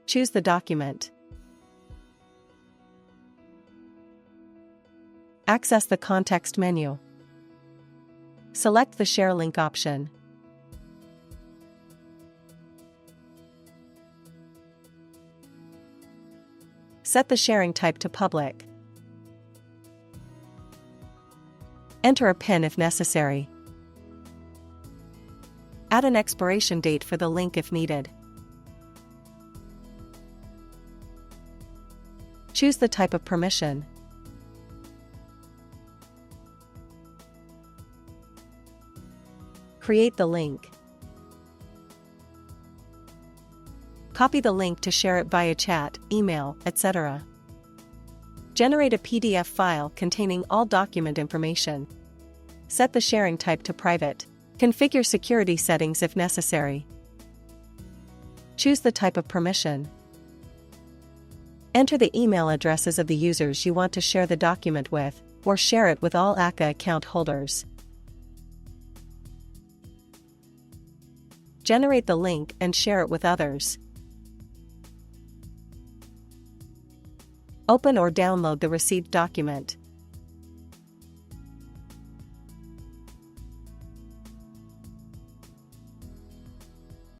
Choose the document. Access the context menu. Select the Share Link option. Set the sharing type to public. Enter a PIN if necessary. Add an expiration date for the link if needed. Choose the type of permission. Create the link. Copy the link to share it via chat, email, etc. Generate a PDF file containing all document information. Set the sharing type to private. Configure security settings if necessary. Choose the type of permission. Enter the email addresses of the users you want to share the document with, or share it with all ACCA account holders. Generate the link and share it with others. Open or download the received document.